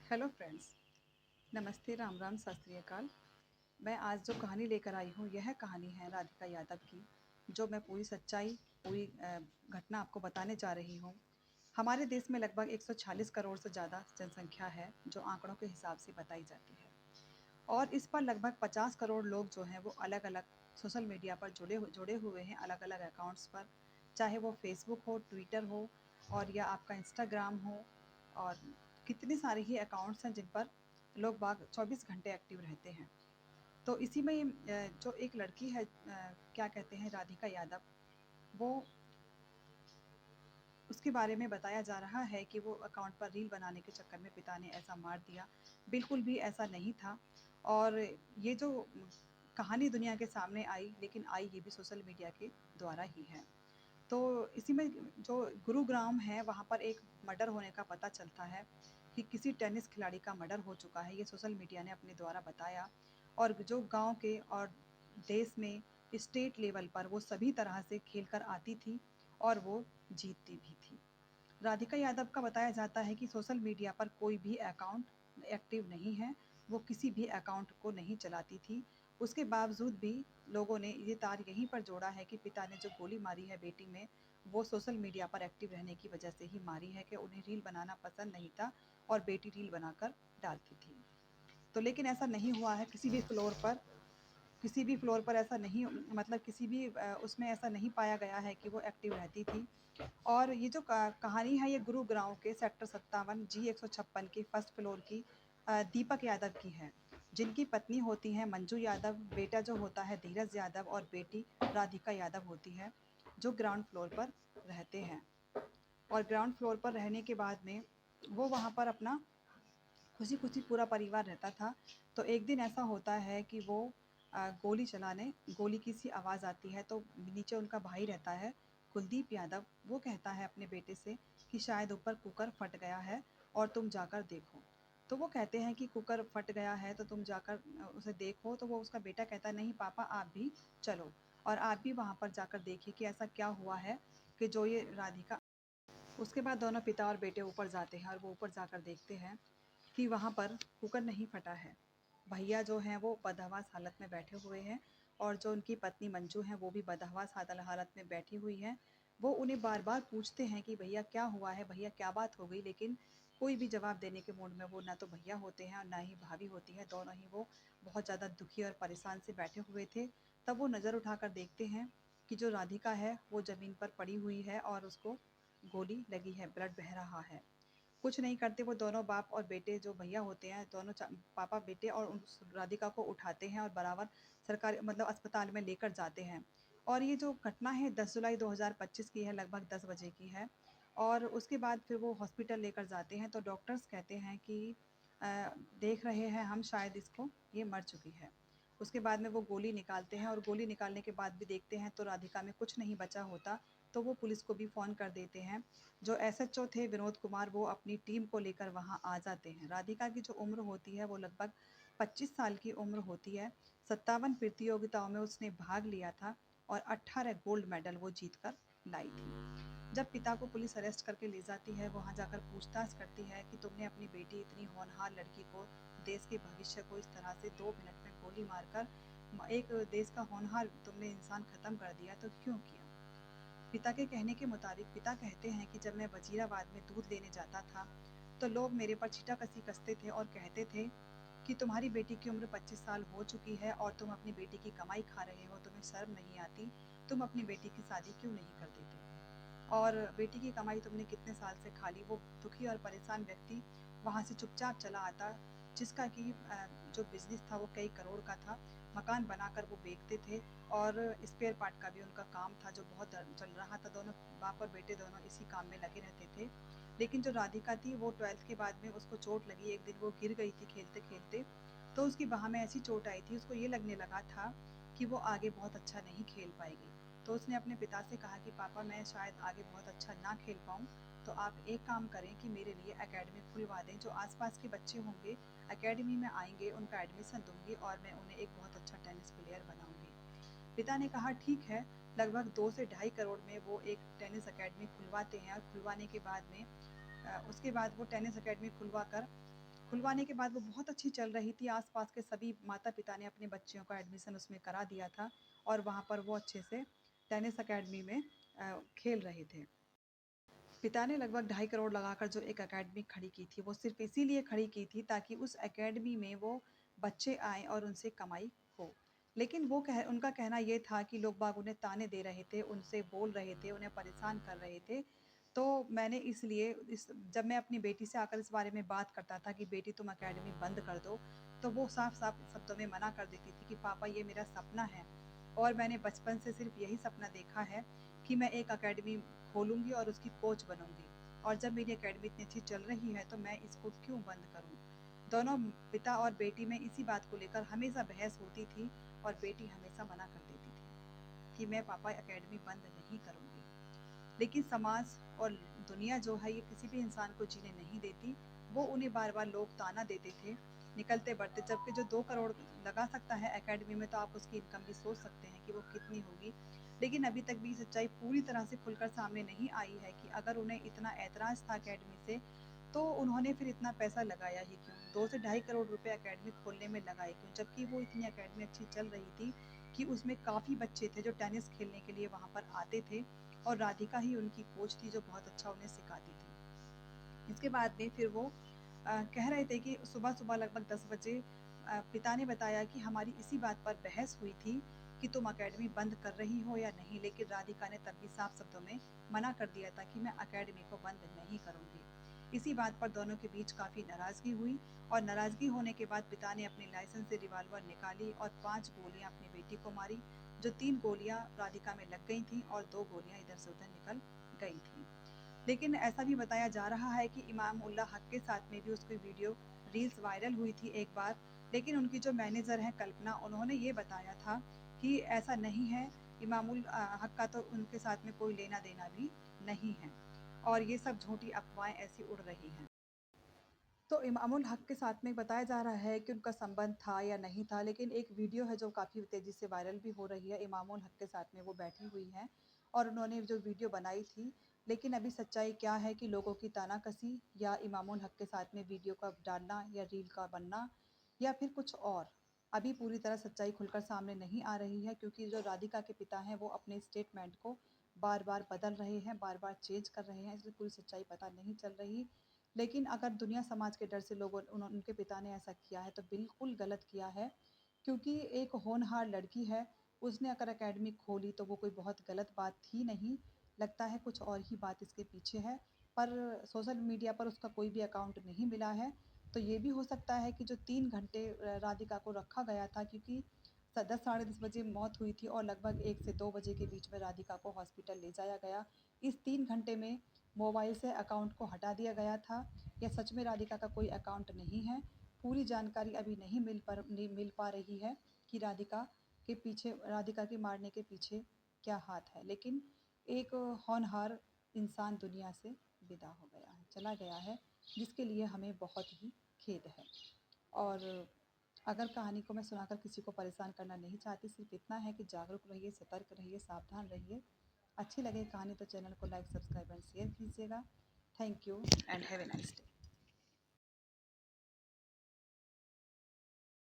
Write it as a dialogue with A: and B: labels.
A: Hello friends, नमस्ते, राम राम, सत श्री अकाल। मैं आज जो कहानी लेकर आई हूँ, यह कहानी है राधिका यादव की, जो मैं पूरी सच्चाई, पूरी घटना आपको बताने जा रही हूँ। हमारे देश में लगभग 146 करोड़ से ज़्यादा जनसंख्या है, जो आंकड़ों के हिसाब से बताई जाती है। और इस पर लगभग 50 करोड़ लोग जो हैं वो अलग-अलग सोशल मीडिया पर जुड़े हुए हैं, अलग-अलग अकाउंट्स पर। चाहे वो फेसबुक हो, ट्विटर हो और या आपका इंस्टाग्राम हो, और कितने सारे ही अकाउंट्स हैं जिन पर लोग बाग 24 घंटे एक्टिव रहते हैं। तो इसी में जो एक लड़की है, क्या कहते हैं, राधिका यादव, वो उसके बारे में बताया जा रहा है कि वो अकाउंट पर रील बनाने के चक्कर में पिता ने ऐसा मार दिया। बिल्कुल भी ऐसा नहीं था। और ये जो कहानी दुनिया के सामने आई, लेकिन आई ये भी सोशल मीडिया के द्वारा ही है। तो इसी में जो गुरुग्राम है, वहाँ पर एक मर्डर होने का पता चलता है कि किसी टेनिस खिलाड़ी का मर्डर हो चुका है। ये सोशल मीडिया ने अपने द्वारा बताया। और जो गाँव के और देश में स्टेट लेवल पर वो सभी तरह से खेल कर आती थी और वो जीतती भी थी। राधिका यादव का बताया जाता है कि सोशल मीडिया पर कोई भी अकाउंट एक्टिव नहीं है, वो किसी भी अकाउंट को नहीं चलाती थी। उसके बावजूद भी लोगों ने ये तार यहीं पर जोड़ा है कि पिता ने जो गोली मारी है बेटी में, वो सोशल मीडिया पर एक्टिव रहने की वजह से ही मारी है, कि उन्हें रील बनाना पसंद नहीं था और बेटी रील बनाकर डालती थी। तो लेकिन ऐसा नहीं हुआ है किसी भी फ्लोर पर। किसी भी फ्लोर पर ऐसा नहीं, मतलब किसी भी उसमें ऐसा नहीं पाया गया है कि वो एक्टिव रहती थी। और ये जो कहानी है, ये गुरुग्राम के सेक्टर 57 जी 156 की फर्स्ट फ्लोर की दीपक यादव की है, जिनकी पत्नी होती है मंजू यादव, बेटा जो होता है धीरज यादव और बेटी राधिका यादव होती है, जो ग्राउंड फ्लोर पर रहते हैं। और ग्राउंड फ्लोर पर रहने के बाद में वो वहाँ पर अपना खुशी खुशी पूरा परिवार रहता था। तो एक दिन ऐसा होता है कि वो गोली की सी आवाज़ आती है, तो नीचे उनका भाई रहता है कुलदीप यादव। वो कहता है अपने बेटे से कि शायद ऊपर कुकर फट गया है और तुम जाकर देखो। तो वो कहते हैं कि कुकर फट गया है तो तुम जाकर उसे देखो। तो वो उसका बेटा कहता है नहीं पापा, आप भी चलो और आप भी वहाँ पर जाकर देखिए कि ऐसा क्या हुआ है कि जो ये राधिका। उसके बाद दोनों पिता और बेटे ऊपर जाते हैं और वो ऊपर जाकर देखते हैं कि वहाँ पर कुकर नहीं फटा है। भैया जो हैं वो बदहवास हालत में बैठे हुए हैं, और जो उनकी पत्नी मंजू हैं वो भी बदहवास हालत में बैठी हुई हैं। वो उन्हें बार-बार पूछते हैं कि भैया क्या हुआ है? भैया क्या बात हो गई? लेकिन कोई भी जवाब देने के मूड में वो ना तो भैया होते हैं और ना ही भाभी होती है। दोनों ही वो बहुत ज़्यादा दुखी और परेशान से बैठे हुए थे। तब वो नज़र उठाकर देखते हैं कि जो राधिका है वो ज़मीन पर पड़ी हुई है और उसको गोली लगी है, ब्लड बह रहा है। कुछ नहीं करते वो दोनों बाप और बेटे, जो भैया होते हैं दोनों पापा बेटे, और उस राधिका को उठाते हैं और बराबर सरकारी मतलब अस्पताल में लेकर जाते हैं। और ये जो घटना है 10 जुलाई 2025 की है, लगभग 10 बजे की है। और उसके बाद फिर वो हॉस्पिटल लेकर जाते हैं तो डॉक्टर्स कहते हैं कि अ, देख रहे हैं हम, शायद इसको ये मर चुकी है। उसके बाद में वो गोली निकालते हैं और गोली निकालने के बाद भी देखते हैं तो राधिका में कुछ नहीं बचा होता। तो वो पुलिस को भी फ़ोन कर देते हैं। जो एसएचओ थे विनोद कुमार, वो अपनी टीम को लेकर वहाँ आ जाते हैं। राधिका की जो उम्र होती है वो लगभग 25 साल की उम्र होती है। 57 प्रतियोगिताओं में उसने भाग लिया था और 18 गोल्ड मेडल वो जीत कर लाई थी। जब पिता को पुलिस अरेस्ट करके ले जाती है, वहाँ जाकर पूछताछ करती है कि तुमने अपनी बेटी, इतनी होनहार लड़की को, देश के भविष्य को इस तरह से 2 मिनट में गोली मारकर एक देश का होनहार तुमने इंसान ख़त्म कर दिया, तो क्यों किया? पिता के कहने के मुताबिक पिता कहते हैं कि जब मैं वजीराबाद में दूध लेने जाता था, तो लोग मेरे पर छींटाकसी कसते थे और कहते थे कि तुम्हारी बेटी की उम्र 25 साल हो चुकी है और तुम अपनी बेटी की कमाई खा रहे हो, तुम्हें शर्म नहीं आती, तुम अपनी बेटी की शादी क्यों नहीं कर देते? और बेटी की कमाई तुमने कितने साल से खा ली? वो दुखी और परेशान व्यक्ति वहाँ से चुपचाप चला आता, जिसका कि जो बिज़नेस था वो कई करोड़ का था। मकान बनाकर वो बेचते थे और स्पेयर पार्ट का भी उनका काम था जो बहुत चल रहा था। दोनों बाप और बेटे दोनों इसी काम में लगे रहते थे। लेकिन जो राधिका थी वो 12th के बाद में उसको चोट लगी। एक दिन वो गिर गई थी खेलते-खेलते, तो उसकी बाह में ऐसी चोट आई थी, उसको ये लगने लगा था कि वो आगे बहुत अच्छा नहीं खेल पाएगी। तो उसने अपने पिता से कहा कि पापा, मैं शायद आगे बहुत अच्छा ना खेल पाऊँ, तो आप एक काम करें कि मेरे लिए एकेडमी खुलवा दें। जो आस-पास के बच्चे होंगे एकेडमी में आएँगे, उनका एडमिशन दूँगी और मैं उन्हें एक बहुत अच्छा टेनिस प्लेयर बनाऊँगी। पिता ने कहा ठीक है। लगभग 2 से ढाई करोड़ में वो एक टेनिस अकेडमी खुलवाते हैं और खुलवाने के बाद में उसके बाद वो टेनिस अकेडमी खुलवा कर खुलवाने के बाद वो बहुत अच्छी चल रही थी, आस-पास के सभी माता-पिता ने अपने बच्चियों का एडमिशन उसमें करा दिया था और वहाँ पर वो अच्छे से टेनिस अकेडमी में खेल रहे थे। पिता ने लगभग 2.5 करोड़ लगाकर जो एक अकेडमी खड़ी की थी, वो सिर्फ़ इसीलिए खड़ी की थी ताकि उस अकेडमी में वो बच्चे आएँ और उनसे कमाई हो। लेकिन वो उनका कहना ये था कि लोग बाग उन्हें ताने दे रहे थे, उनसे बोल रहे थे, उन्हें परेशान कर रहे थे। तो मैंने इसलिए इस जब मैं अपनी बेटी से आकर इस बारे में बात करता था कि बेटी तुम अकेडमी बंद कर दो, तो वो साफ-साफ शब्दों में मना कर देती थी कि पापा ये मेरा सपना है और मैंने बचपन से सिर्फ़ यही सपना देखा है कि मैं एक अकेडमी खोलूँगी और उसकी कोच बनूँगी और जब मेरी अकेडमी इतनी अच्छी चल रही है तो मैं इसको क्यों बंद करूँ? दोनों पिता और बेटी में इसी बात को लेकर हमेशा बहस होती थी और बेटी हमेशा मना कर देती थी कि मैं पापा अकेडमी बंद नहीं करूँगी। लेकिन समाज और दुनिया जो है ये किसी भी इंसान को जीने नहीं देती। वो उन्हें बार-बार लोग ताना देते थे, निकलते-बढ़ते जबकि जो 2 करोड़ लगा सकता है अकेडमी में तो आप उसकी इनकम भी सोच सकते हैं कि वो कितनी होगी। लेकिन अभी तक भी सच्चाई पूरी तरह से खुलकर सामने नहीं आई है कि अगर उन्हें इतना ऐतराज़ था अकेडमी से, तो उन्होंने फिर इतना पैसा लगाया ही क्यों? 2 से ढाई करोड़ रुपए अकेडमी खोलने में लगाए क्यों? जबकि वो इतनी अकेडमी अच्छी चल रही थी कि उसमें काफ़ी बच्चे थे जो टेनिस खेलने के लिए वहाँ पर आते थे और राधिका ही उनकी कोच थी जो बहुत अच्छा उन्हें सिखाती थी। इसके बाद में फिर वो कह रहे थे कि सुबह-सुबह लगभग 10 बजे पिता ने बताया कि हमारी इसी बात पर बहस हुई थी कि तुम अकेडमी बंद कर रही हो या नहीं, लेकिन राधिका ने तब भी साफ शब्दों में मना कर दिया था कि मैं अकेडमी को बंद नहीं करूँगी। इसी बात पर दोनों के बीच काफ़ी नाराज़गी हुई और नाराज़गी होने के बाद पिता ने अपनी लाइसेंस से रिवॉल्वर निकाली और 5 गोलियाँ अपनी बेटी को मारी, जो 3 गोलियाँ राधिका में लग गई थीं और 2 गोलियाँ इधर से उधर निकल गई थीं। लेकिन ऐसा भी बताया जा रहा है कि इमाम उल्लाह हक के साथ में भी उसकी वीडियो रील्स वायरल हुई थी एक बार, लेकिन उनकी जो मैनेजर हैं कल्पना, उन्होंने ये बताया था कि ऐसा नहीं है, इमामुल हक का तो उनके साथ में कोई लेना-देना भी नहीं है और ये सब झूठी अफ़वाहें ऐसी उड़ रही हैं। तो इमामुल हक के साथ में बताया जा रहा है कि उनका संबंध था या नहीं था, लेकिन एक वीडियो है जो काफ़ी तेज़ी से वायरल भी हो रही है। इमामुल हक के साथ में वो बैठी हुई हैं और उन्होंने जो वीडियो बनाई थी, लेकिन अभी सच्चाई क्या है कि लोगों की तानाकसी या इमामुल हक के साथ में वीडियो का डालना या रील का बनना या फिर कुछ और, अभी पूरी तरह सच्चाई खुलकर सामने नहीं आ रही है क्योंकि जो राधिका के पिता हैं, वो अपने स्टेटमेंट को बार-बार बदल रहे हैं, बार-बार चेंज कर रहे हैं, इसलिए पूरी सच्चाई पता नहीं चल रही। लेकिन अगर दुनिया समाज के डर से लोगों उनके पिता ने ऐसा किया है तो बिल्कुल गलत किया है क्योंकि एक होनहार लड़की है, उसने अगर एकेडमी खोली तो वो कोई बहुत गलत बात थी नहीं, लगता है कुछ और ही बात इसके पीछे है। पर सोशल मीडिया पर उसका कोई भी अकाउंट नहीं मिला है, तो ये भी हो सकता है कि जो 3 घंटे राधिका को रखा गया था क्योंकि 10 साढ़े 10 बजे मौत हुई थी और लगभग 1 से 2 बजे के बीच में राधिका को हॉस्पिटल ले जाया गया। इस 3 घंटे में मोबाइल से अकाउंट को हटा दिया गया था या सच में राधिका का कोई अकाउंट नहीं है। पूरी जानकारी अभी नहीं मिल पा रही है कि राधिका के मारने के पीछे क्या हाथ है। लेकिन एक होनहार इंसान दुनिया से विदा हो गया है, चला गया है, जिसके लिए हमें बहुत ही खेद है। और अगर कहानी को मैं सुनाकर किसी को परेशान करना नहीं चाहती, सिर्फ़ इतना है कि जागरूक रहिए, सतर्क रहिए, सावधान रहिए। अच्छी लगे कहानी तो चैनल को लाइक, सब्सक्राइब एंड शेयर कीजिएगा। Thank you and have a nice day.